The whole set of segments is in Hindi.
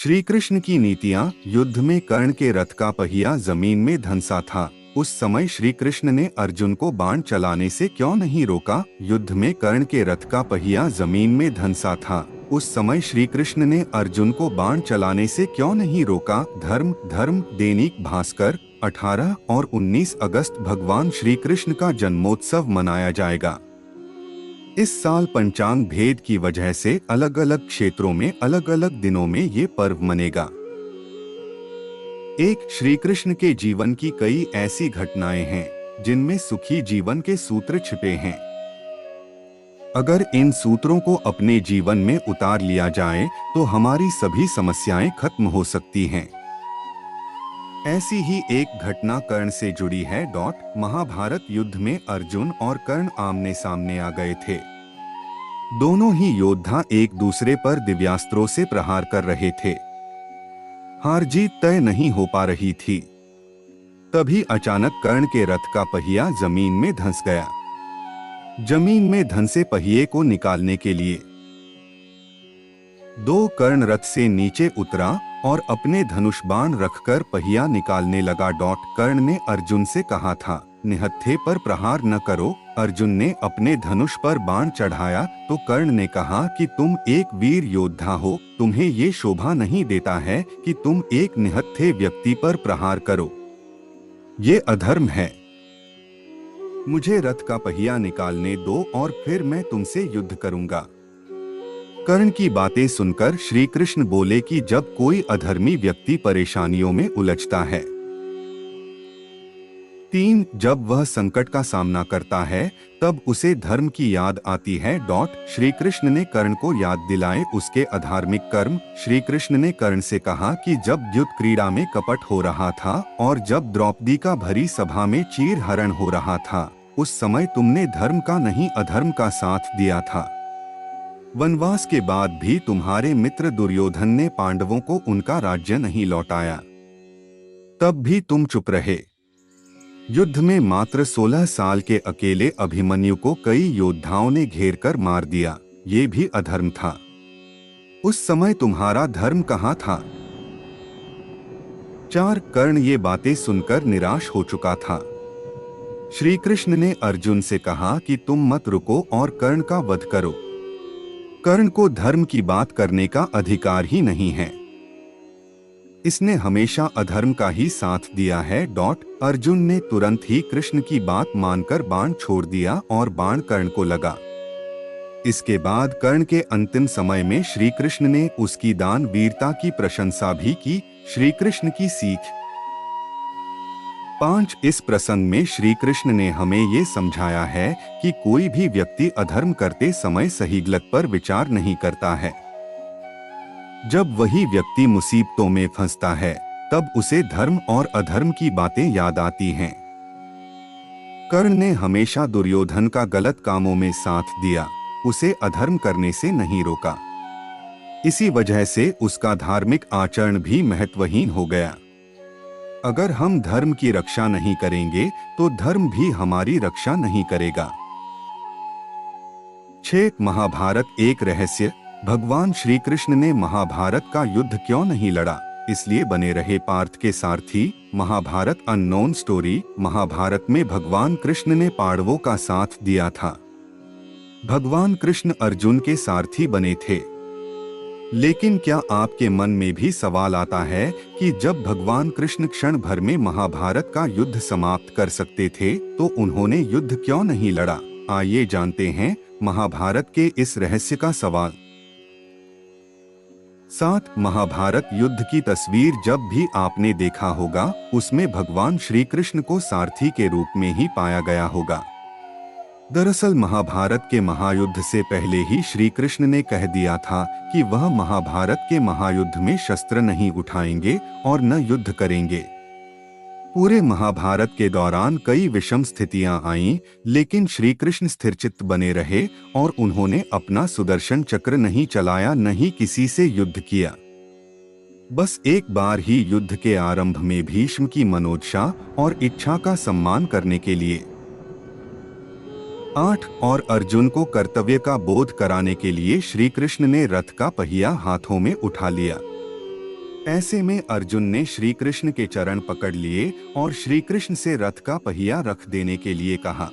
श्री कृष्ण की नीतियां। युद्ध में कर्ण के रथ का पहिया जमीन में धंसा था। उस समय श्री कृष्ण ने अर्जुन को बाण चलाने से क्यों नहीं रोका? युद्ध में कर्ण के रथ का पहिया जमीन में धंसा था। उस समय श्री कृष्ण ने अर्जुन को बाण चलाने से क्यों नहीं रोका? धर्म धर्म दैनिक भास्कर। 18 और 19 अगस्त भगवान श्री कृष्ण का जन्मोत्सव मनाया जाएगा। इस साल पंचांग भेद की वजह से अलग अलग क्षेत्रों में अलग अलग दिनों में ये पर्व मनेगा। एक, श्री कृष्ण के जीवन की कई ऐसी घटनाएं हैं जिनमें सुखी जीवन के सूत्र छिपे हैं। अगर इन सूत्रों को अपने जीवन में उतार लिया जाए तो हमारी सभी समस्याएं खत्म हो सकती हैं। ऐसी ही एक घटना कर्ण से जुड़ी है। महाभारत युद्ध में अर्जुन और कर्ण आमने सामने आ गए थे। दोनों ही योद्धा एक दूसरे पर दिव्यास्त्रों से प्रहार कर रहे थे। हार जीत तय नहीं हो पा रही थी। तभी अचानक कर्ण के रथ का पहिया जमीन में धंस गया। जमीन में धंसे पहिए को निकालने के लिए कर्ण रथ से नीचे उतरा और अपने धनुष बाण रखकर पहिया निकालने लगा। कर्ण ने अर्जुन से कहा था, निहत्थे पर प्रहार न करो। अर्जुन ने अपने धनुष पर बाण चढ़ाया तो कर्ण ने कहा कि तुम एक वीर योद्धा हो, तुम्हें ये शोभा नहीं देता है कि तुम एक निहत्थे व्यक्ति पर प्रहार करो। ये अधर्म है। मुझे रथ का पहिया निकालने दो और फिर मैं तुमसे युद्ध करूंगा। कर्ण की बातें सुनकर श्री कृष्ण बोले कि जब कोई अधर्मी व्यक्ति परेशानियों में उलझता है। 3, जब वह संकट का सामना करता है तब उसे धर्म की याद आती है। श्री कृष्ण ने कर्ण को याद दिलाए उसके अधार्मिक कर्म। श्री कृष्ण ने कर्ण से कहा कि जब युद्ध क्रीड़ा में कपट हो रहा था और जब द्रौपदी का भरी सभा में चीर हरण हो रहा था, उस समय तुमने धर्म का नहीं अधर्म का साथ दिया था। वनवास के बाद भी तुम्हारे मित्र दुर्योधन ने पांडवों को उनका राज्य नहीं लौटाया, तब भी तुम चुप रहे। युद्ध में मात्र 16 साल के अकेले अभिमन्यु को कई योद्धाओं ने घेर कर मार दिया। ये भी अधर्म था। उस समय तुम्हारा धर्म कहाँ था? 4, कर्ण ये बातें सुनकर निराश हो चुका था। श्री कृष्ण ने अर्जुन से कहा कि तुम मत रुको और कर्ण का वध करो। कर्ण को धर्म की बात करने का अधिकार ही नहीं है। इसने हमेशा अधर्म का ही साथ दिया है। अर्जुन ने तुरंत ही कृष्ण की बात मानकर बाण छोड़ दिया और बाण कर्ण को लगा। इसके बाद कर्ण के अंतिम समय में श्री कृष्ण ने उसकी दान वीरता की प्रशंसा भी की। श्री कृष्ण की सीख। 5, इस प्रसंग में श्री कृष्ण ने हमें ये समझाया है कि कोई भी व्यक्ति अधर्म करते समय सही गलत पर विचार नहीं करता है। जब वही व्यक्ति मुसीबतों में फंसता है तब उसे धर्म और अधर्म की बातें याद आती हैं। कर्ण ने हमेशा दुर्योधन का गलत कामों में साथ दिया, उसे अधर्म करने से नहीं रोका। इसी वजह से उसका धार्मिक आचरण भी महत्वहीन हो गया। अगर हम धर्म की रक्षा नहीं करेंगे तो धर्म भी हमारी रक्षा नहीं करेगा। 6, महाभारत एक रहस्य। भगवान श्री कृष्ण ने महाभारत का युद्ध क्यों नहीं लड़ा? इसलिए बने रहे पार्थ के सारथी। Mahabharat unknown story. महाभारत में भगवान कृष्ण ने पांडवों का साथ दिया था। भगवान कृष्ण अर्जुन के सारथी बने थे। लेकिन क्या आपके मन में भी सवाल आता है कि जब भगवान कृष्ण क्षण भर में महाभारत का युद्ध समाप्त कर सकते थे तो उन्होंने युद्ध क्यों नहीं लड़ा? आइए जानते हैं महाभारत के इस रहस्य का सवाल। 7, महाभारत युद्ध की तस्वीर जब भी आपने देखा होगा उसमें भगवान श्री कृष्ण को सारथी के रूप में ही पाया गया होगा। दरअसल महाभारत के महायुद्ध से पहले ही श्री कृष्ण ने कह दिया था कि वह महाभारत के महायुद्ध में शस्त्र नहीं उठाएंगे और न युद्ध करेंगे। पूरे महाभारत के दौरान कई विषम स्थितियां आईं, लेकिन श्री कृष्ण स्थिरचित्त बने रहे और उन्होंने अपना सुदर्शन चक्र नहीं चलाया, न ही किसी से युद्ध किया। बस एक बार ही युद्ध के आरंभ में भीष्म की मनोदशा और इच्छा का सम्मान करने के लिए 8, और अर्जुन को कर्तव्य का बोध कराने के लिए श्री कृष्ण ने रथ का पहिया हाथों में उठा लिया। ऐसे में अर्जुन ने श्री कृष्ण के चरण पकड़ लिए और श्री कृष्ण से रथ का पहिया रख देने के लिए कहा।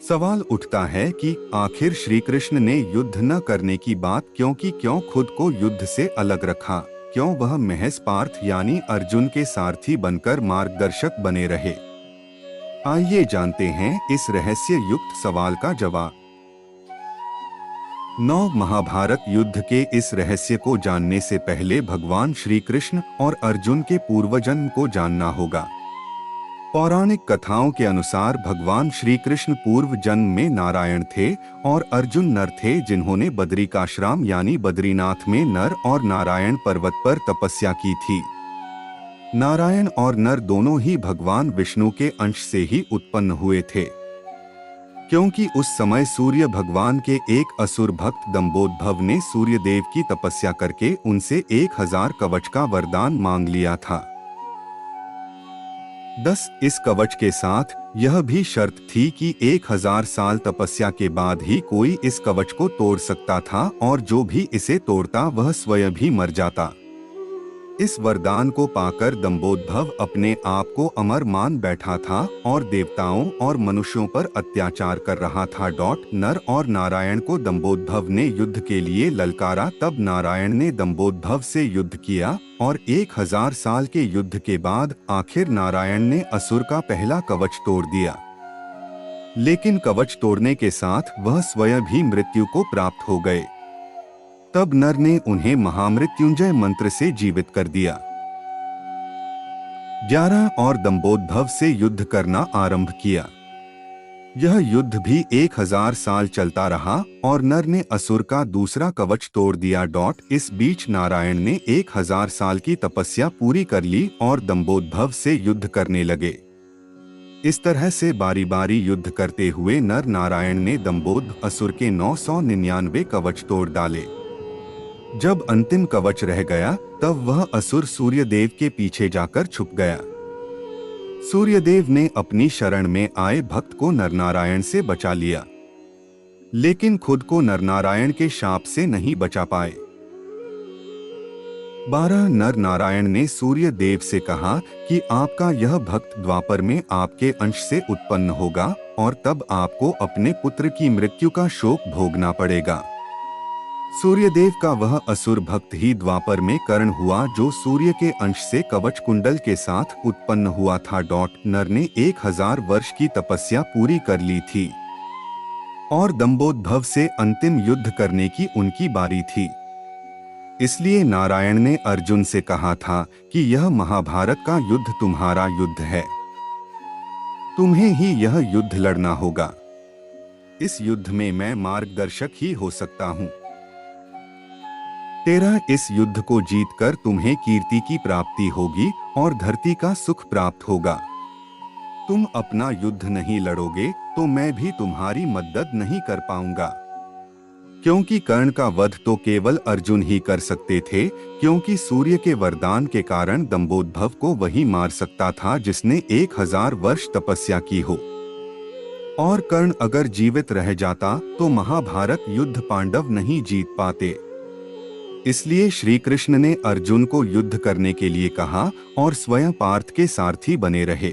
सवाल उठता है कि आखिर श्री कृष्ण ने युद्ध न करने की बात क्यों खुद को युद्ध से अलग रखा, क्यों वह महज पार्थ यानी अर्जुन के सारथी बनकर मार्गदर्शक बने रहे। आइए जानते हैं इस रहस्य युक्त सवाल का जवाब। 9 महाभारत युद्ध के इस रहस्य को जानने से पहले भगवान श्री कृष्ण और अर्जुन के पूर्वजन्म को जानना होगा। पौराणिक कथाओं के अनुसार भगवान श्री कृष्ण पूर्व जन्म में नारायण थे और अर्जुन नर थे, जिन्होंने बद्रिकाश्रम यानी बद्रीनाथ में नर और नारायण पर्वत पर तपस्या की थी। नारायण और नर दोनों ही भगवान विष्णु के अंश से ही उत्पन्न हुए थे, क्योंकि उस समय सूर्य भगवान के एक असुर भक्त दंभोदभव ने सूर्य देव की तपस्या करके उनसे 1000 कवच का वरदान मांग लिया था। 10 इस कवच के साथ यह भी शर्त थी कि 1000 साल तपस्या के बाद ही कोई इस कवच को तोड़ सकता था और जो भी इसे तोड़ता वह स्वयं भी मर जाता। इस वरदान को पाकर दंभोदभव अपने आप को अमर मान बैठा था और देवताओं और मनुष्यों पर अत्याचार कर रहा था। नर और नारायण को दंभोदभव ने युद्ध के लिए ललकारा, तब नारायण ने दंभोदभव से युद्ध किया और 1000 साल के युद्ध के बाद आखिर नारायण ने असुर का पहला कवच तोड़ दिया। लेकिन कवच तोड़ने के साथ वह स्वयं भी मृत्यु को प्राप्त हो गए। तब नर ने उन्हें महामृत्युंजय मंत्र से जीवित कर दिया। 11 और दंभोदभव से युद्ध करना आरंभ किया। यह युद्ध भी 1000 साल चलता रहा और नर ने असुर का दूसरा कवच तोड़ दिया। इस बीच नारायण ने 1000 साल की तपस्या पूरी कर ली और दंभोदभव से युद्ध करने लगे। इस तरह से बारी बारी युद्ध करते हुए नर नारायण ने दंभोद असुर के 999 कवच तोड़ डाले। जब अंतिम कवच रह गया तब वह असुर सूर्यदेव के पीछे जाकर छुप गया। सूर्यदेव ने अपनी शरण में आए भक्त को नरनारायण से बचा लिया, लेकिन खुद को नरनारायण के शाप से नहीं बचा पाए। 12 नर नारायण ने सूर्यदेव से कहा कि आपका यह भक्त द्वापर में आपके अंश से उत्पन्न होगा और तब आपको अपने पुत्र की मृत्यु का शोक भोगना पड़ेगा। सूर्यदेव का वह असुर भक्त ही द्वापर में कर्ण हुआ, जो सूर्य के अंश से कवच कुंडल के साथ उत्पन्न हुआ था। नर ने 1000 वर्ष की तपस्या पूरी कर ली थी और दंभोदभव से अंतिम युद्ध करने की उनकी बारी थी। इसलिए नारायण ने अर्जुन से कहा था कि यह महाभारत का युद्ध तुम्हारा युद्ध है, तुम्हें ही यह युद्ध लड़ना होगा। इस युद्ध में मैं मार्गदर्शक ही हो सकता हूँ। 13 इस युद्ध को जीतकर तुम्हें कीर्ति की प्राप्ति होगी और धरती का सुख प्राप्त होगा। तुम अपना युद्ध नहीं लड़ोगे तो मैं भी तुम्हारी मदद नहीं कर पाऊंगा, क्योंकि कर्ण का वध तो केवल अर्जुन ही कर सकते थे, क्योंकि सूर्य के वरदान के कारण दंभोदभव को वही मार सकता था जिसने 1000 वर्ष तपस्या की हो। और कर्ण अगर जीवित रह जाता तो महाभारत युद्ध पांडव नहीं जीत पाते। इसलिए श्री कृष्ण ने अर्जुन को युद्ध करने के लिए कहा और स्वयं पार्थ के सारथी बने रहे।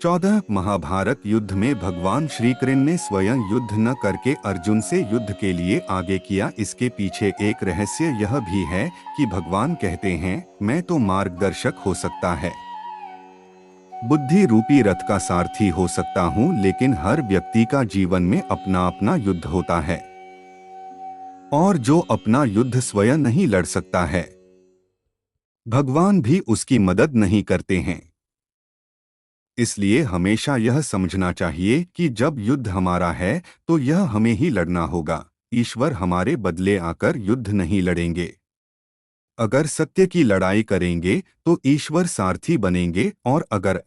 14 महाभारत युद्ध में भगवान श्री कृष्ण ने स्वयं युद्ध न करके अर्जुन से युद्ध के लिए आगे किया। इसके पीछे एक रहस्य यह भी है कि भगवान कहते हैं, मैं तो मार्गदर्शक हो सकता है, बुद्धि रूपी रथ का सारथी हो सकता हूँ, लेकिन हर व्यक्ति का जीवन में अपना अपना युद्ध होता है और जो अपना युद्ध स्वयं नहीं लड़ सकता है, भगवान भी उसकी मदद नहीं करते हैं। इसलिए हमेशा यह समझना चाहिए कि जब युद्ध हमारा है तो यह हमें ही लड़ना होगा। ईश्वर हमारे बदले आकर युद्ध नहीं लड़ेंगे। अगर सत्य की लड़ाई करेंगे तो ईश्वर सारथी बनेंगे और अगर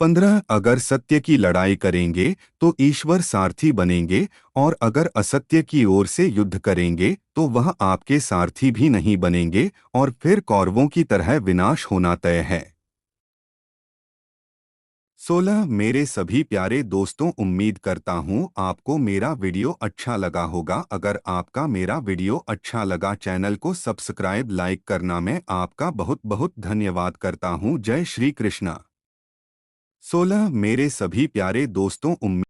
15 अगर सत्य की लड़ाई करेंगे तो ईश्वर सारथी बनेंगे और अगर असत्य की ओर से युद्ध करेंगे तो वह आपके सारथी भी नहीं बनेंगे और फिर कौरवों की तरह विनाश होना तय है। 16 मेरे सभी प्यारे दोस्तों, उम्मीद करता हूँ आपको मेरा वीडियो अच्छा लगा होगा। अगर आपका मेरा वीडियो अच्छा लगा, चैनल को सब्सक्राइब लाइक करना मैं आपका बहुत बहुत धन्यवाद करता हूँ। जय श्री कृष्णा। 16 मेरे सभी प्यारे दोस्तों, उम्मीद